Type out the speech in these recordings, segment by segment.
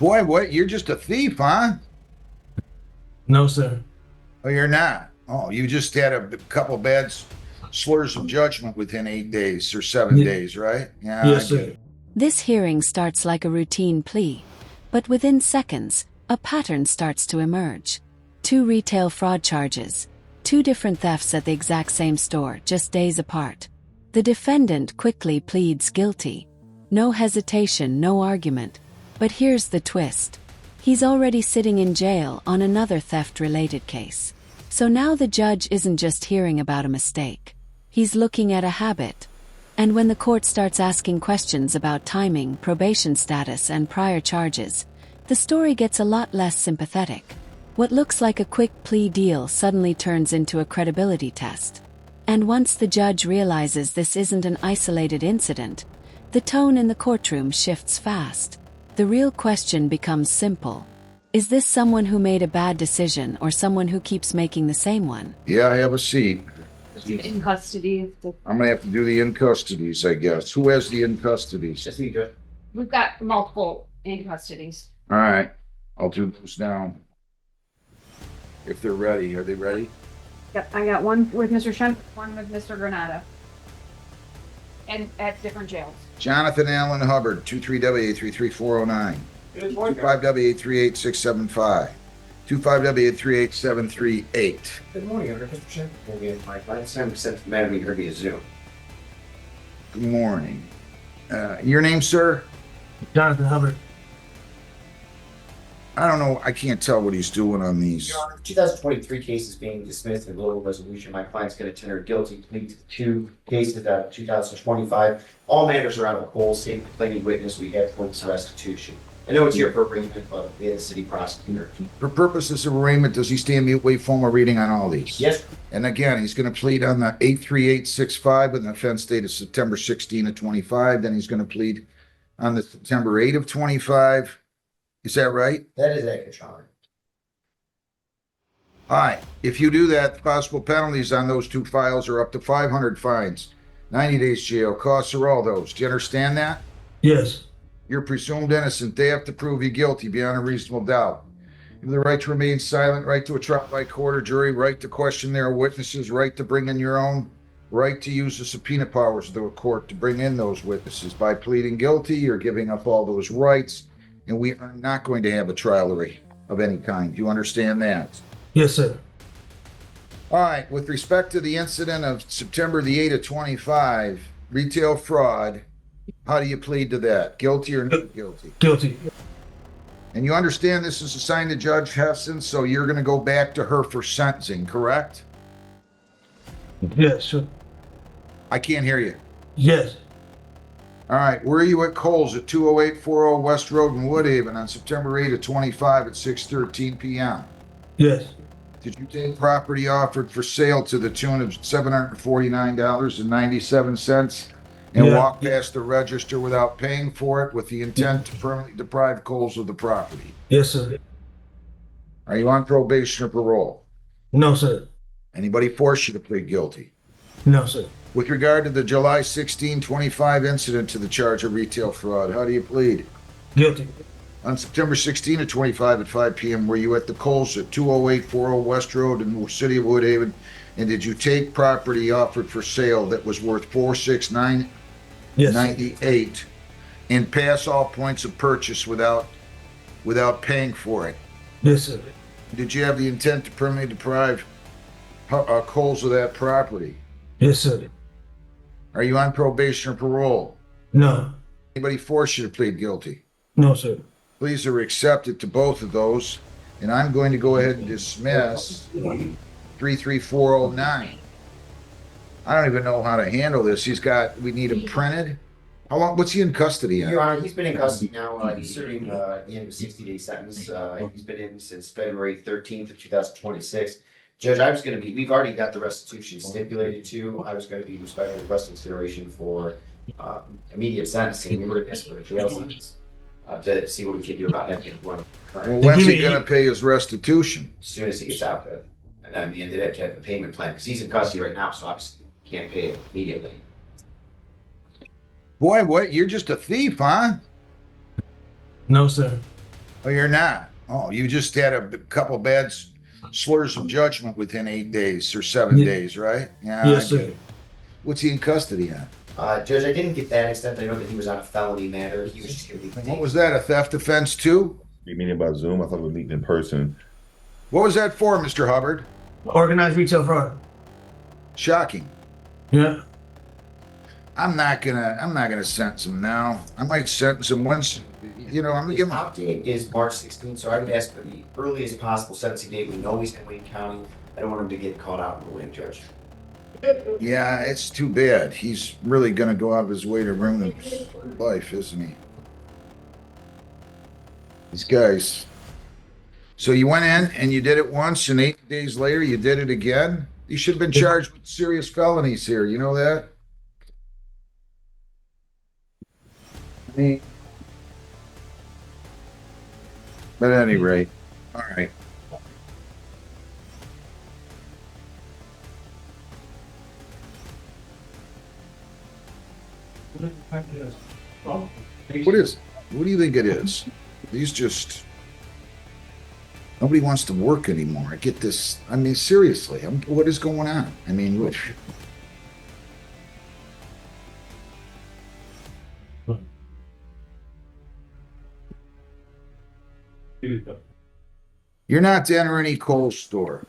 Boy, what? You're just a thief, huh? No, sir. Oh, you're not. Oh, you just had a couple bad slurs of judgment within 8 days or seven Ye- days, right? Yeah, I yes, get sir. it. This hearing starts like a routine plea, but within seconds, a pattern starts to emerge. Two retail fraud charges, two different thefts at the exact same store, just days apart. The defendant quickly pleads guilty. No hesitation, no argument. But here's the twist. He's already sitting in jail on another theft-related case. So now the judge isn't just hearing about a mistake. He's looking at a habit. And when the court starts asking questions about timing, probation status, and prior charges, the story gets a lot less sympathetic. What looks like a quick plea deal suddenly turns into a credibility test. And once the judge realizes this isn't an isolated incident, the tone in the courtroom shifts fast. The real question becomes simple. Is this someone who made a bad decision or someone who keeps making the same one? Yeah, I have a seat. In custody. I'm gonna have to do the in custodies, I guess. Who has the in custodies? Just me, Judge. We've got multiple in custodies. All right, I'll do those now. If they're ready, are they ready? Yep, I got one with Mr. Shem, one with Mr. Granada. And at different jails. Jonathan Allen Hubbard, 23W83409. Good morning. 25W8388675. 25W8383738. Good morning, Mr. Shem. We'll get my client's time sent to Madam Mayor via Zoom. Good morning. Your name, sir? Jonathan Hubbard. I don't know. I can't tell what he's doing on these. Your Honor, 2023 cases being dismissed in global resolution. My client's going to tender a guilty plea to two cases out of 2025. All matters are out of whole state complaining witness. We have for this restitution. I know it's here for arraignment, but we have the city prosecutor. For purposes of arraignment, does he stand mute, wait for a reading on all these? Yes, And again, he's going to plead on the 83865 with an offense date of September 16 of 25. Then he's going to plead on the September 8 of 25. Is that right? that is accurate, Your Honor. All right. If you do that, the possible penalties on those two files are up to 500 fines, 90 days jail, costs are all those. Do you understand that? Yes. You're presumed innocent. They have to prove you guilty beyond a reasonable doubt. You have the right to remain silent, right to a trial by court or jury, right to question their witnesses, right to bring in your own, right to use the subpoena powers of the court to bring in those witnesses. By pleading guilty, you're giving up all those rights, and we are not going to have a trial of any kind. Do you understand that? Yes, sir. All right. With respect to the incident of September the 8th of 25, retail fraud, how do you plead to that? Guilty or not guilty? Guilty. And you understand this is assigned to Judge Hefson, so you're going to go back to her for sentencing, correct? Yes, sir. I can't hear you. Yes. All right. Were you at Kohl's at 20840 West Road in Woodhaven on September 8th of 25 at 6:13 p.m.? Yes. Did you take property offered for sale to the tune of $749.97 and Yeah. walk past the register without paying for it with the intent to permanently deprive Kohl's of the property? Yes, sir. Are you on probation or parole? No, sir. Anybody force you to plead guilty? No, sir. With regard to the July 16, 25 incident to the charge of retail fraud, how do you plead? Guilty. On September 16 of 25 at 5 p.m., were you at the Kohl's at 20840 West Road in the city of Woodhaven? And did you take property offered for sale that was worth $469.98 Yes. Sir. and pass all points of purchase without paying for it? Yes, sir. Did you have the intent to permanently deprive Kohl's of that property? Yes, sir. Are you on probation or parole? No. Anybody force you to plead guilty? No, sir. Pleas are accepted to both of those, and I'm going to go ahead and dismiss 33409. I don't even know how to handle this. We need him printed. How long, what's he in custody at? Your Honor, he's been in custody now. He's serving the end of a 60-day sentence. He's been in since February 13th of 2026. Judge, we've already got the restitution stipulated to. I was going to be respecting the rest consideration for immediate sentencing. We were going for a jail sentence to see what we can do about that. Well, when's he going to pay his restitution? As soon as he gets out, and then the end of that, to have a payment plan because he's in custody right now, so obviously can't pay it immediately. Boy, what? You're just a thief, huh? No, sir. Oh, you're not. Oh, you just had a couple bad slurs of judgment within 8 days or 7 days, right? Yeah. Yes, sir. What's he in custody on? Judge, I didn't get that extent. I know that he was on a felony matter. He was just gonna be. What was that? A theft offense too? You meeting by Zoom? I thought we were meeting in person. What was that for, Mr. Hubbard? Organized retail fraud. Shocking. Yeah. I'm not gonna sentence him now. I might sentence him once. I'm gonna His give him. top date is March 16th, so I would ask for the earliest possible sentencing date. We know he's in Wayne County. I don't want him to get caught out in the wind, Judge. Yeah, it's too bad. He's really gonna go out of his way to ruin his life, isn't he? These guys. So you went in and you did it once, and 8 days later you did it again. You should have been charged with serious felonies here. You know that? I mean, but at any rate, all right. What is? What do you think it is? These just nobody wants to work anymore. I get this. I mean, seriously, what is going on? I mean, you're not to enter any Kohl's store.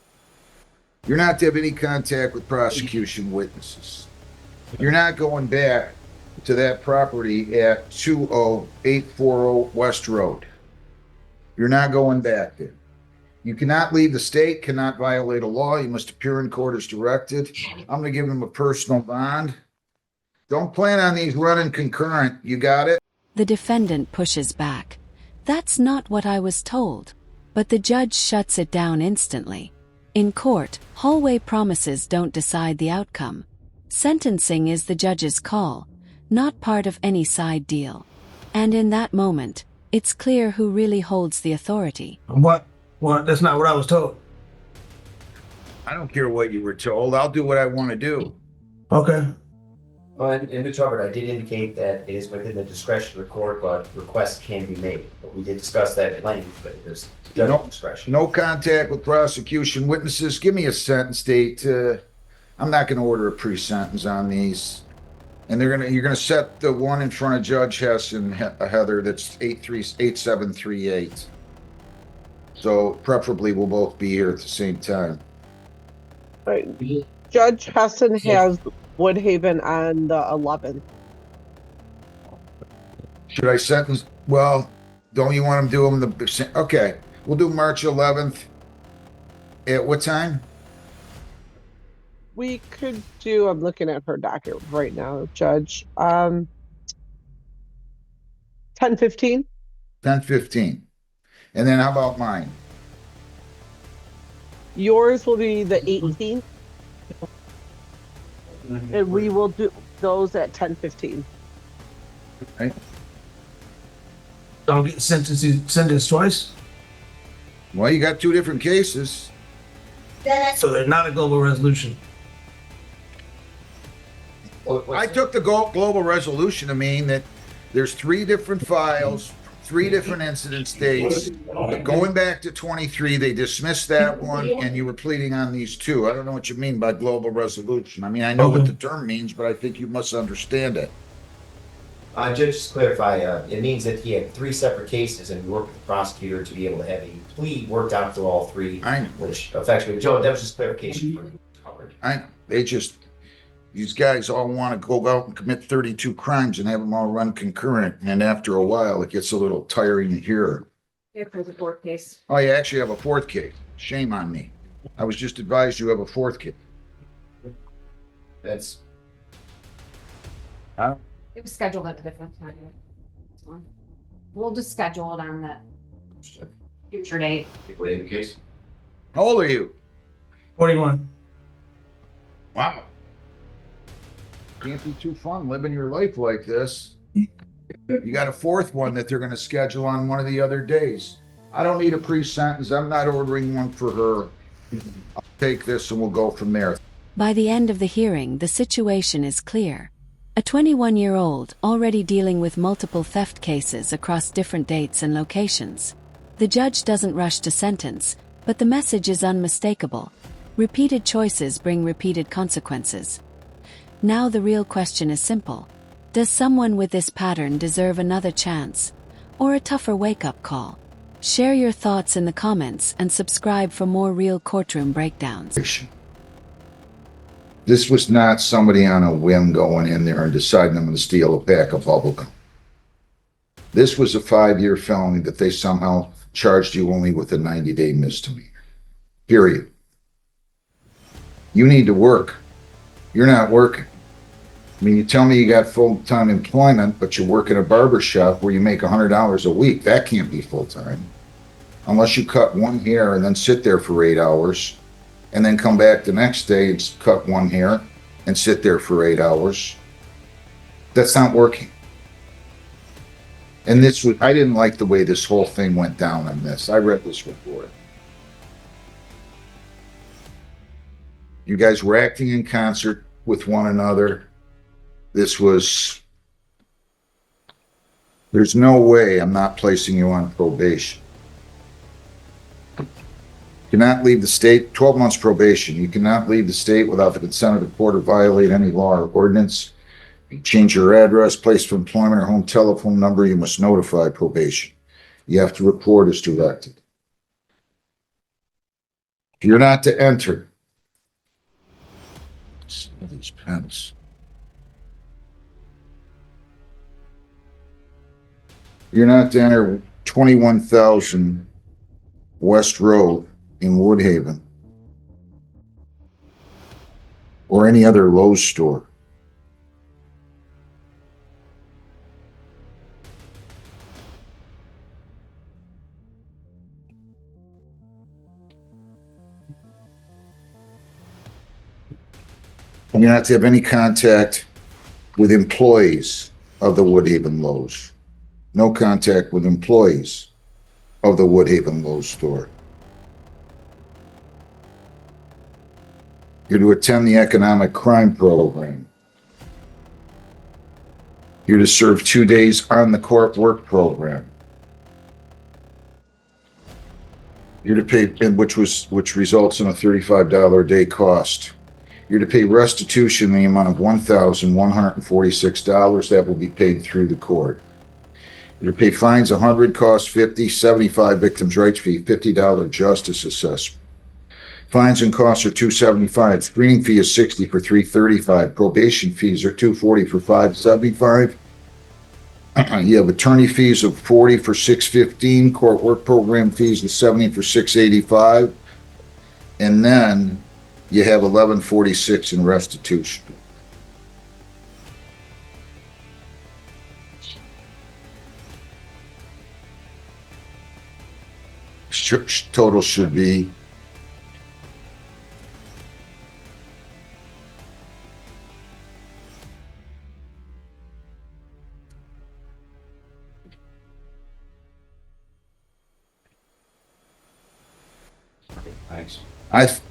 You're not to have any contact with prosecution witnesses. You're not going back to that property at 20840 West Road. You're not going back there. You cannot leave the state, cannot violate a law. You must appear in court as directed. I'm going to give him a personal bond. Don't plan on these running concurrent. You got it? The defendant pushes back. That's not what I was told. But the judge shuts it down instantly. In court, hallway promises don't decide the outcome. Sentencing is the judge's call, not part of any side deal. And in that moment, it's clear who really holds the authority. What? What? That's not what I was told. I don't care what you were told. I'll do what I want to do. Okay. Well, and Mr. Hubbard, I did indicate that it is within the discretion of the court, but requests can be made. But we did discuss that at length, but there's no discretion. No contact with prosecution witnesses. Give me a sentence date. I'm not going to order a pre-sentence on these. And you're gonna set the one in front of Judge Hess and Heather. That's 8738. So preferably we'll both be here at the same time. Right. Judge Hessen has Woodhaven on the 11th. Should I sentence? Well, don't you want to do them okay, we'll do March 11th. At what time? We could do, I'm looking at her docket right now, Judge. 10:15. 10:15. And then how about mine? Yours will be the 18th. And we will do those at 10:15. Right. I'll get sentenced twice. Well, you got two different cases. So they're not a global resolution. I took the global resolution to mean that there's three different files, three different incident states. Going back to 23, they dismissed that one, and you were pleading on these two. I don't know what you mean by global resolution. I mean, I know what the term means, but I think you must understand it. Judge, just to clarify, it means that he had three separate cases and we worked with the prosecutor to be able to have a plea worked out for all three. I know. Which effectively, Joe, that was just clarification for Hubbard. I know. These guys all want to go out and commit 32 crimes and have them all run concurrent. And after a while, it gets a little tiring to hear. If there's a court case. Oh, you actually have a fourth case. Shame on me. I was just advised you have a fourth case. That's, It was scheduled at a different time. This one. We'll just schedule it on that future date. whatever the case. How old are you? 41. Wow. Can't be too fun living your life like this. You got a fourth one that they're going to schedule on one of the other days. I don't need a pre-sentence. I'm not ordering one for her. I'll take this and we'll go from there. By the end of the hearing, the situation is clear. A 21-year-old already dealing with multiple theft cases across different dates and locations. The judge doesn't rush to sentence, but the message is unmistakable. Repeated choices bring repeated consequences. Now the real question is simple. Does someone with this pattern deserve another chance, or a tougher wake-up call? Share your thoughts in the comments and subscribe for more real courtroom breakdowns. This was not somebody on a whim going in there and deciding I'm going to steal a pack of bubblegum. This was a 5-year felony that they somehow charged you only with a 90-day misdemeanor. Period. You need to work. You're not working. I mean, you tell me you got full-time employment, but you work in a barber shop where you make $100 a week. That can't be full-time. Unless you cut one hair and then sit there for 8 hours, and then come back the next day and cut one hair and sit there for 8 hours. That's not working. And this was, I didn't like the way this whole thing went down on this. I read this report. You guys were acting in concert with one another. There's no way I'm not placing you on probation. You cannot leave the state, 12 months probation. You cannot leave the state without the consent of the court or violate any law or ordinance. If you change your address, place of employment, or home telephone number, you must notify probation. You have to report as directed. If you're not to enter, some of these pens. You're not to enter 21,000 West Road in Woodhaven or any other Lowe's store. And you're not to have any contact with employees of the Woodhaven Lowe's. No contact with employees of the Woodhaven Lowe's store. You're to attend the economic crime program. You're to serve 2 days on the court work program. You're to pay, which results in a $35 a day cost. You're to pay restitution in the amount of $1,146. That will be paid through the court. You're to pay fines 100, costs 50, 75 victims' rights fee, $50 justice assessment. Fines and costs are $275. Screening fee is $60 for $335. Probation fees are $240 for $575. You have attorney fees of $40 for $615. Court work program fees of $70 for $685. And then you have $1146 in restitution. Total should be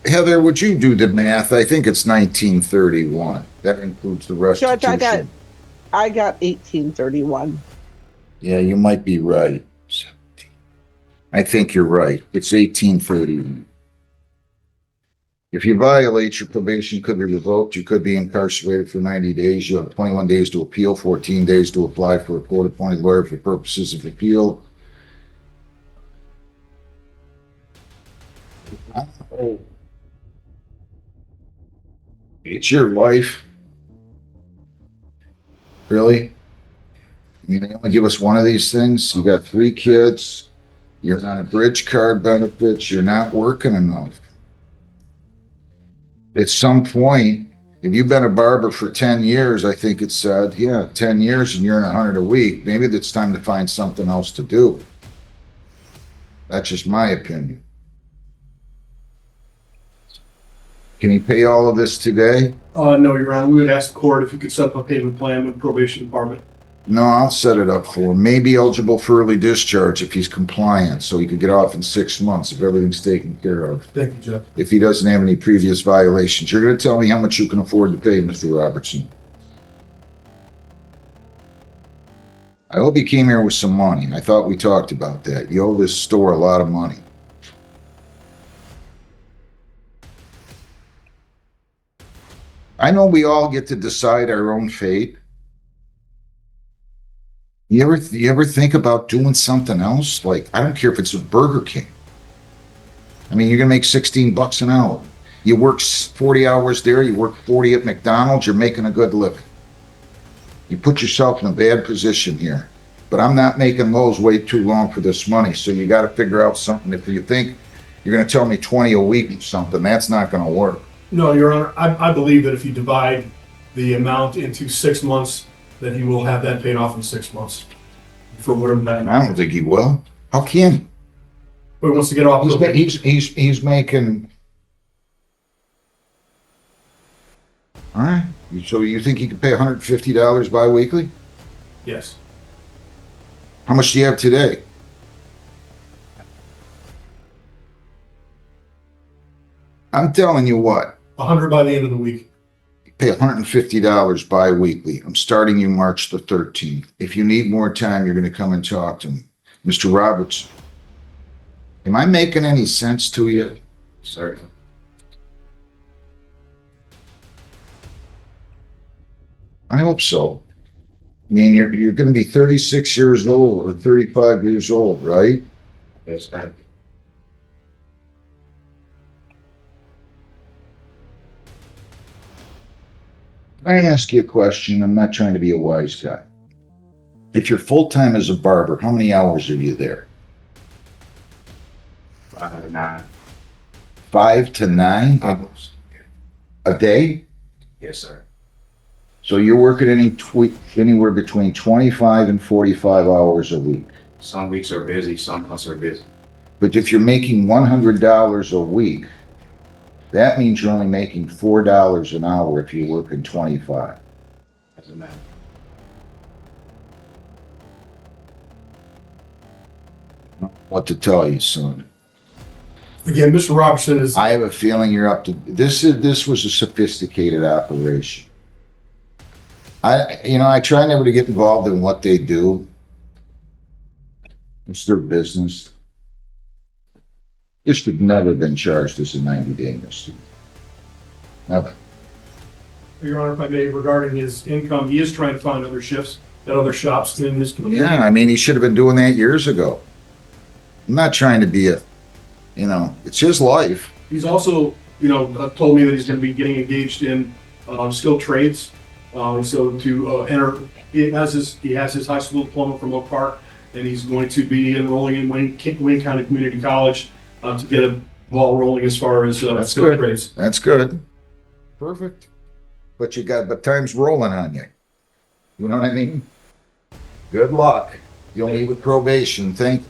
Heather, would you do the math? I think it's 1931. That includes the restitution. Judge, I got 1831. Yeah, you might be right. I think you're right. It's 1831. If you violate, your probation could be revoked. You could be incarcerated for 90 days. You have 21 days to appeal, 14 days to apply for a court-appointed lawyer for purposes of appeal. It's your life. Really? I mean, they only give us one of these things. You got 3 kids. You're on a bridge card benefits. You're not working enough. At some point, if you've been a barber for 10 years, I think it said, 10 years and you're in 100 a week, maybe it's time to find something else to do. That's just my opinion. Can you pay all of this today? No, Your Honor. We would ask the court if you could set up a payment plan with probation department. No, I'll set it up for him. Maybe eligible for early discharge if he's compliant, so he could get off in 6 months if everything's taken care of. Thank you, Judge. If he doesn't have any previous violations. You're going to tell me how much you can afford to pay, Mr. Robertson. I hope you came here with some money. I thought we talked about that. You owe this store a lot of money. I know we all get to decide our own fate. You ever think about doing something else? Like, I don't care if it's a Burger King. I mean, you're gonna make $16 an hour. You work 40 hours there, you work 40 at McDonald's, you're making a good living. You put yourself in a bad position here. But I'm not making those wait too long for this money, so you gotta figure out something. If you think you're gonna tell me 20 a week or something, that's not gonna work. No, Your Honor, I believe that if you divide the amount into 6 months, that he will have that paid off in 6 months. For whatever that, I don't think he will. How can he? but he wants to get off. He's making. All right. So you think he could pay $150 bi-weekly? Yes, How much do you have today? I'm telling you what. 100 by the end of the week. Pay $150 bi-weekly. I'm starting you March the 13th. If you need more time, you're going to come and talk to me. Mr. Roberts, am I making any sense to you? Sorry. I hope so. I mean, you're going to be 36 years old or 35 years old, right? Yes, sir. I ask you a question. I'm not trying to be a wise guy. If you're full-time as a barber, how many hours are you there? 5 to 9. 5 to 9 a day? Yes, sir. So you're working anywhere between 25 and 45 hours a week. Some weeks are busy, some months are busy. But if you're making $100 a week, that means you're only making $4 an hour if you work in 25. Doesn't matter. What to tell you, son? Again, Mr. Robertson is, I have a feeling you're up to this. This was a sophisticated operation. I try never to get involved in what they do. It's their business. This should never been charged as a 90-day misdemeanor. Never. Your Honor, if I may, regarding his income, he is trying to find other shifts at other shops in this community. Yeah, I mean, he should have been doing that years ago. I'm not trying to be it's his life. He's also, told me that he's going to be getting engaged in skilled trades. So to enter, he has his high school diploma from Oak Park, and he's going to be enrolling in Wayne County Community College to get a ball rolling as far as That's skilled good. trades. That's good. Perfect. But time's rolling on you. You know what I mean? Good luck. You'll meet with probation. Thank you.